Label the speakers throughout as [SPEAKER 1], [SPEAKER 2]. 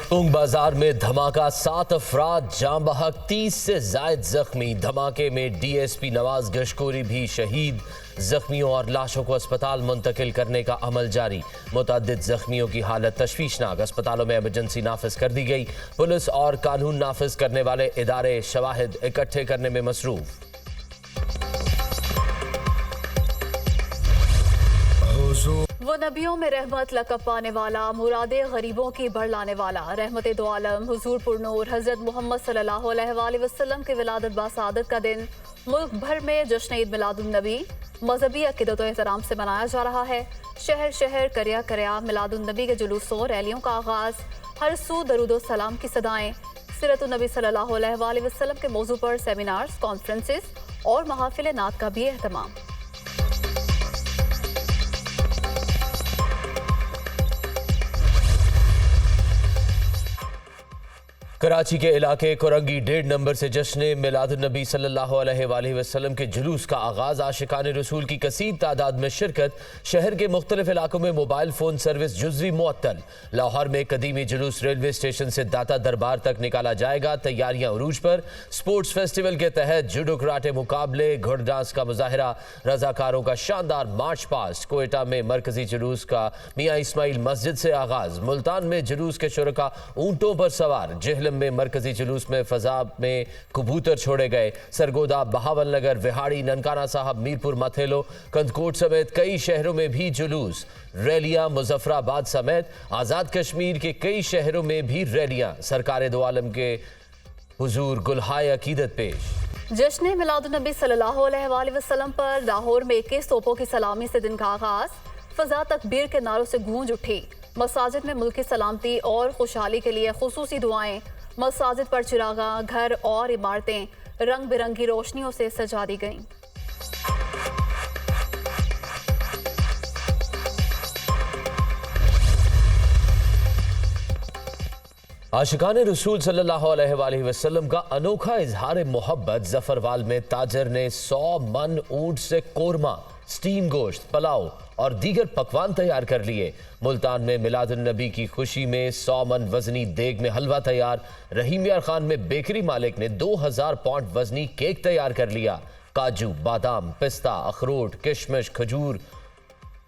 [SPEAKER 1] टोंक बाजार में धमाका, 7 अफराद जाम बहक, 30 से जायद जख्मी। धमाके में डीएसपी नवाज गशकोरी भी शहीद। जख्मियों और लाशों को अस्पताल मुंतकिल करने का अमल जारी। मुतअद्दिद जख्मियों की हालत तशवीशनाक। अस्पतालों में इमरजेंसी नाफिज कर दी गई। पुलिस और कानून नाफिज करने वाले इदारे शवाहिद इकट्ठे करने में मसरूफ।
[SPEAKER 2] वो नबियों में रहमत लक़ब पाने वाला, मुरादे गरीबों की बढ़ लाने वाला, रहमत दो आलम हुजूर पुरनूर हज़रत मोहम्मद सल्लल्लाहु अलैहि वसल्लम की विलादत बासादत का दिन मुल्क भर में जश्न ईद मिलादुन्नबी मजहबी अक़ीदत व एहतराम से मनाया जा रहा है। शहर शहर करिया करिया मिलादुन्नबी के जुलूसों रैलियों का आगाज़, हर सू दरूदो सलाम की सदाएँ। सीरतुन्नबी सल्लल्लाहु अलैहि वसल्लम के मौजू पर सेमिनार्स, कॉन्फ्रेंसेस और महाफिल नात का भी एहतमाम।
[SPEAKER 1] कराची के इलाके कोरंगी 1.5 नंबर से जश्न मिलादुन्नबी सल्लल्लाहु अलैहि वसल्लम के जुलूस का आगाज़। आशिकान रसूल की कसीर तादाद में शिरकत। शहर के मुख्तलिफ इलाकों में मोबाइल फ़ोन सर्विस जुज़वी मुअत्तल। लाहौर में कदीमी जुलूस रेलवे स्टेशन से दाता दरबार तक निकाला जाएगा। तैयारियां उरूज पर। स्पोर्ट्स फेस्टिवल के तहत जुडो कराटे मुकाबले, घोड़ डांस का मुजाहरा, रजाकारों का शानदार मार्च पास्ट। कोयटा में मरकजी जुलूस का मियाँ इस्माइल मस्जिद से आगाज़। मुल्तान में जुलूस के शुरका ऊँटों पर सवार। जेहलम में मरकजी जुलूस में फजा में कबूतर छोड़े गए। सरगोदा, बहावल नगर, विहाड़ी, ननकाना साहब, मीरपुर, मथेलो, कंदकोट समेत कई शहरों में भी जुलूस रैलियां। मुजफ्फराबाद समेत आज़ाद कश्मीर के कई शहरों में भी रैलियां। सरकार दो आलम के हुजूर गुलहाय अकीदत पेश।
[SPEAKER 2] जश्न मिलादुन्नबी सल्लल्लाहु अलैहि वसल्लम पर लाहौर में 21 तोपों की सलामी से दिन का आगाज। फजा तकबीर के नारों से गूंज उठी। मसाजिद में मुल्की सलामती और खुशहाली के लिए खुसूसी दुआएं। मसाजिद पर चिरागा, घर और इमारतें रंग बिरंगी रोशनियों से सजा दी गईं।
[SPEAKER 1] आशिकान रसूल सल्लल्लाहु अलैहि वसल्लम का अनोखा इजहार मोहब्बत। जफरवाल में ताजर ने 100 मन ऊंट से कोरमा, स्टीम गोश्त, पलाव और दीगर पकवान तैयार कर लिए। मुल्तान में मिलादुन्नबी की खुशी में 100 मन वजनी देग में हलवा तैयार। रहीम यार खान में बेकरी मालिक ने 2000 पाउंड वजनी केक तैयार कर लिया। काजू, बादाम, पिस्ता, अखरोट, किशमिश, खजूर,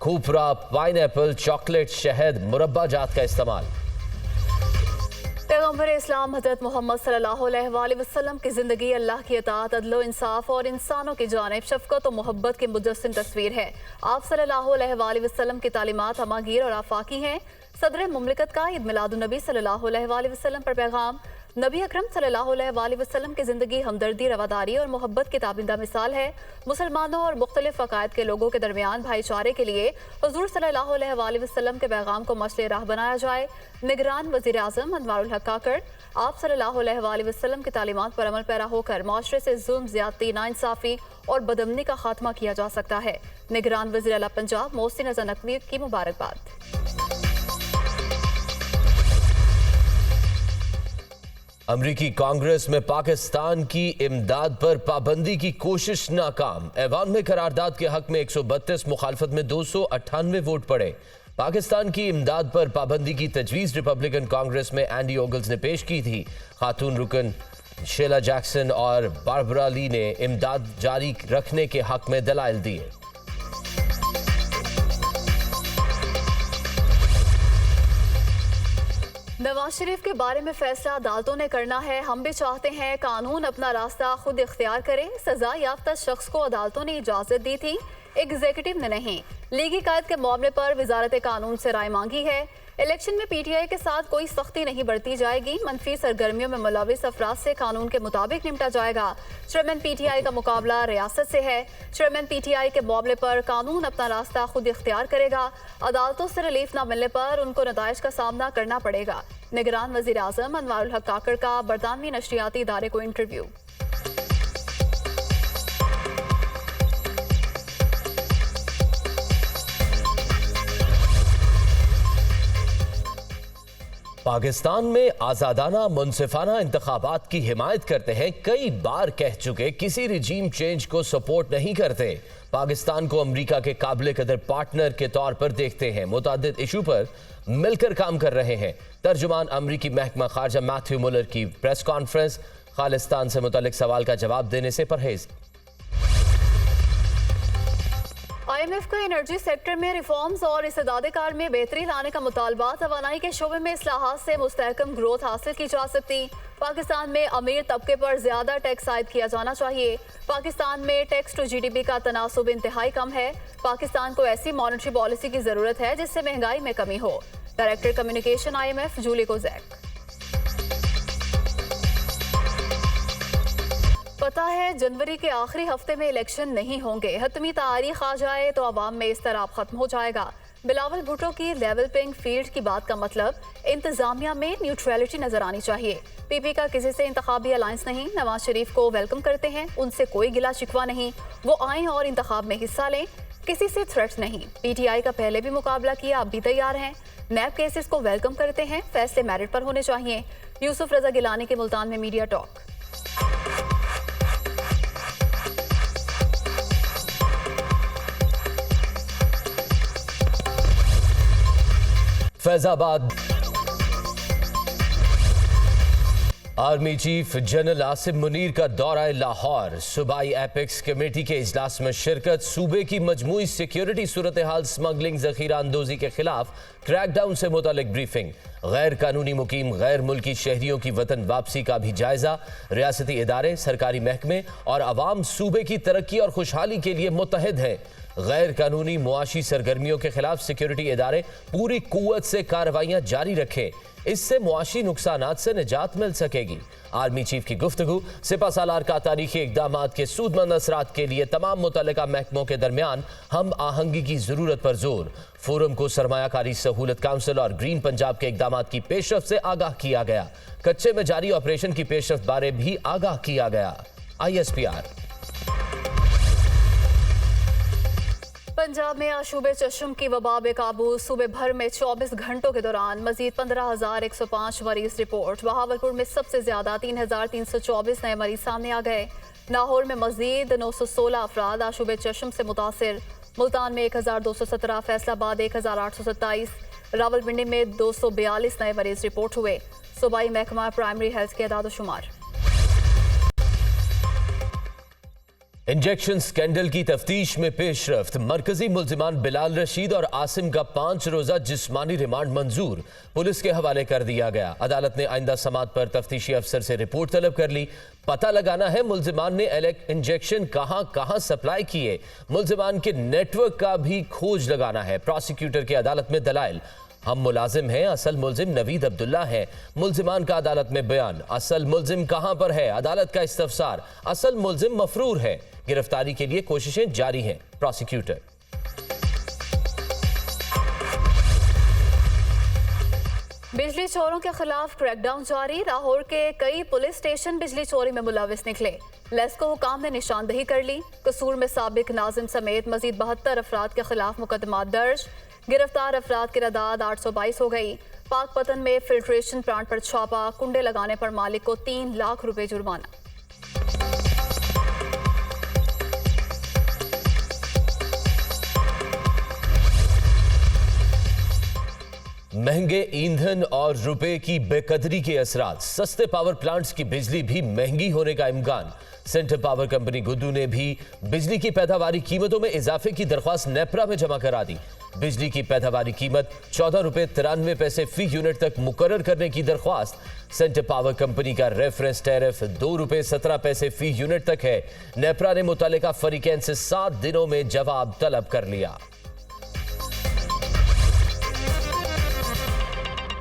[SPEAKER 1] खूफरा, पाइनएप्पल, चॉकलेट, शहद, मुरब्बा जात का इस्तेमाल।
[SPEAKER 2] पैगम्बर इस्लाम हज़रत मोहम्मद सल्लल्लाहु अलैहि वसल्लम की ज़िंदगी अल्लाह की अताअत, अदल इंसाफ और इंसानों की जानिब शफ़क़त और मोहब्बत की मुजस्सिम तस्वीर है। आप सल्लल्लाहु अलैहि वसल्लम की तालीमात हमागीर और आफाकी हैं। सदर मुमलिकत का ईद मिलादुन्नबी सल्लल्लाहु अलैहि वसल्लम पर पैगाम। नबी अकरम सल्लल्लाहु अलैहि वसल्लम की ज़िंदगी हमदर्दी, रवादारी और मोहब्बत की ताबिंदा मिसाल है। मुसलमानों और मुख्तलिफ अकायद के लोगों के दरमियान भाईचारे के लिए हुज़ूर सल्लल्लाहु अलैहि वसल्लम के पैगाम को मसले राह बनाया जाए। निगरान वज़ीर आज़म अनवारुल हक काकड़। आप सल्लल्लाहु अलैहि वसल्लम की तालीमात पर अमल पैरा होकर माशरे से जुल्म, ज़्यादती, नाइंसाफ़ी और बदअमनी का खात्मा किया जा सकता है। निगरान वज़ीर आला पंजाब मोहसिन रज़ा नकवी की मुबारकबाद।
[SPEAKER 1] अमरीकी कांग्रेस में पाकिस्तान की इमदाद पर पाबंदी की कोशिश नाकाम। ऐवान में करारदाद के हक में 132, मुखालफत में 298 वोट पड़े। पाकिस्तान की इमदाद पर पाबंदी की तजवीज़ रिपब्लिकन कांग्रेस में एंडी ओगल्स ने पेश की थी। खातून रुकन शीला जैक्सन और बारबरा ली ने इमदाद जारी रखने के हक में दलाइल दिए।
[SPEAKER 2] नवाज शरीफ के बारे में फैसला अदालतों ने करना है। हम भी चाहते हैं कानून अपना रास्ता खुद इख्तियार करे। सजा याफ्ता शख्स को अदालतों ने इजाजत दी थी, एग्जीक्यूटिव ने नहीं। लीगी कायद के मामले पर वजारत कानून से राय मांगी है। इलेक्शन में पीटीआई के साथ कोई सख्ती नहीं बरती जाएगी। मनफी सरगर्मियों में मुलविस अफराद से कानून के मुताबिक निपटा जाएगा। चेयरमैन पीटीआई का मुकाबला रियासत से है। चेयरमैन पीटीआई के मामले पर कानून अपना रास्ता खुद इख्तियार करेगा। अदालतों से रिलीफ न मिलने पर उनको नताइज का सामना करना पड़ेगा। निगरान वज़ीर आज़म अनवारुल हक काकड़ का बरतानवी नशरियाती इदारे को इंटरव्यू।
[SPEAKER 1] पाकिस्तान में आज़ादाना मुनसिफाना इंतखाबात की हिमायत करते हैं। कई बार कह चुके किसी रिजीम चेंज को सपोर्ट नहीं करते। पाकिस्तान को अमेरिका के काबिल कदर पार्टनर के तौर पर देखते हैं। मुतादिद इशू पर मिलकर काम कर रहे हैं। तर्जुमान अमरीकी महकमा खारजा मैथ्यू मुलर की प्रेस कॉन्फ्रेंस, खालिस्तान से मुतालिक सवाल का जवाब देने से परहेज।
[SPEAKER 2] IMF का एनर्जी सेक्टर में रिफॉर्म्स और इस्तेदाद-ए-कार में बेहतरी लाने का मुतालबा। तवानाई के शोबे में इस्लाहात से मुस्तहकम ग्रोथ हासिल की जा सकती। पाकिस्तान में अमीर तबके पर ज्यादा टैक्स आयद किया जाना चाहिए। पाकिस्तान में टैक्स टू GDP का तनासुब इंतहाई कम है। पाकिस्तान को ऐसी मॉनेटरी पॉलिसी की जरूरत है जिससे महंगाई में कमी हो। Director communication IMF Julie Kozack. पता है जनवरी के आखिरी हफ्ते में इलेक्शन नहीं होंगे। हतमी तारीख आ जाए तो अवाम में इस तरह खत्म हो जाएगा। बिलावल भुट्टो की लेवल प्लेइंग फील्ड की बात का मतलब इंतजामिया में न्यूट्रलिटी नजर आनी चाहिए। PP का किसी से इंतखाबी अलायंस नहीं। नवाज शरीफ को वेलकम करते हैं, उनसे कोई गिला शिकवा नहीं। वो आए और इंतखाब में हिस्सा लें, किसी से थ्रेट नहीं। PTI का पहले भी मुकाबला किया, अब भी तैयार हैं। नैब केसेस को वेलकम करते हैं, फैसले मेरिट पर होने चाहिए। यूसुफ रजा गिलानी के मुल्तान में media talk.
[SPEAKER 1] Faizabad army chief general Asim Munir का दौरा लाहौर। सूबाई एपेक्स कमेटी के इजलास में शिरकत। सूबे की मजमूई सिक्योरिटी सूरत हाल, स्मगलिंग, जखीरा अंदोजी के खिलाफ क्रैकडाउन से मुतालिक ब्रीफिंग। गैर कानूनी मुकीम गैर मुल्की शहरियों की वतन वापसी का भी जायजा। रियासती इदारे, सरकारी महकमे और अवाम सूबे की तरक्की और खुशहाली के लिए मुत्तहिद हैं। गैर कानूनी मुआशी सरगर्मियों के खिलाफ सिक्योरिटी इदारे पूरी कुव्वत से कार्रवाइयां जारी रखें, इससे मुआशी नुकसानात से निजात मिल सकेगी। आर्मी चीफ की गुफ्तगू। सिपा सालार का तारीखी इकदामात के सूदमंद असरात के लिए तमाम मुतल्लिका महकमों के दरमियान हम आहंगी की जरूरत पर जोर। फोरम को सरमायाकारी सहूलत काउंसिल और ग्रीन पंजाब के इकदामात की पेशरफ से आगाह किया गया। कच्चे में जारी ऑपरेशन की पेशरफ बारे भी आगाह किया गया। ISPR।
[SPEAKER 2] पंजाब में आशूबे चश्म की वबा बेकाबू। सूबे भर में 24 घंटों के दौरान मजीद 15,105 मरीज रिपोर्ट। बहावलपुर में सबसे ज्यादा 3,324 नए मरीज सामने आ गए। लाहौर में मजीद 916 अफराद आशूबे चश्म से मुतासिर। मुल्तान में 1,217, फैसलाबाद 1,827, रावलपिंडी में 242 नए मरीज रिपोर्ट हुए। सूबाई महकमा प्राइमरी हेल्थ के अदाद-ओ-शुमार।
[SPEAKER 1] इंजेक्शन स्कैंडल की तफ्तीश में पेशरफ्त। मरकजी मुल्जिमान बिलाल रशीद और आसिम का 5 रोजा जिस्मानी रिमांड मंजूर, पुलिस के हवाले कर दिया गया। अदालत ने आइंदा समात पर तफ्तीशी अफसर से रिपोर्ट तलब कर ली। पता लगाना है मुल्जिमान ने इंजेक्शन कहां सप्लाई किए। मुल्जिमान के नेटवर्क का भी खोज लगाना है। प्रोसिक्यूटर के अदालत में दलाइल। हम मुलाजिम हैं, असल मुल्जिम नवीद अब्दुल्ला है। मुल्जिमान का अदालत में बयान। असल मुल्जिम कहां पर है, अदालत का इस्तफसार। असल मुल्जिम मफरूर है। गिरफ्तारी के लिए कोशिशें जारी हैं। प्रोसिक्यूटर।
[SPEAKER 2] बिजली चोरों के खिलाफ क्रैकडाउन जारी। लाहौर के कई पुलिस स्टेशन बिजली चोरी में मुलविस निकले। लेस्को हुकाम ने निशानदही कर ली। कसूर में साबिक नाजिम समेत मजीद 72 अफराद के खिलाफ मुकदमा दर्ज। गिरफ्तार अफराद की तादाद 822 हो गई। पाकपतन में फिल्ट्रेशन प्लांट पर छापा। कुंडे लगाने पर मालिक को 3 लाख रुपए जुर्माना।
[SPEAKER 1] महंगे ईंधन और रुपए की बेकदरी के असरात। सस्ते पावर प्लांट्स की बिजली भी महंगी होने का इम्कान। सेंट्रल पावर कंपनी गुद्दू ने भी बिजली की पैदावारी कीमतों में इजाफे की दरख्वास्त नेपरा में जमा करा दी। बिजली की पैदावारी कीमत 14 रुपए 93 पैसे फी यूनिट तक मुकर्रर करने की दरख्वास्त। सेंट्रल पावर कंपनी का रेफरेंस टैरिफ 2 रुपए 17 पैसे फी यूनिट तक है। नेपरा ने मुतल्लिका फरीकैन से 7 दिनों में जवाब तलब कर लिया।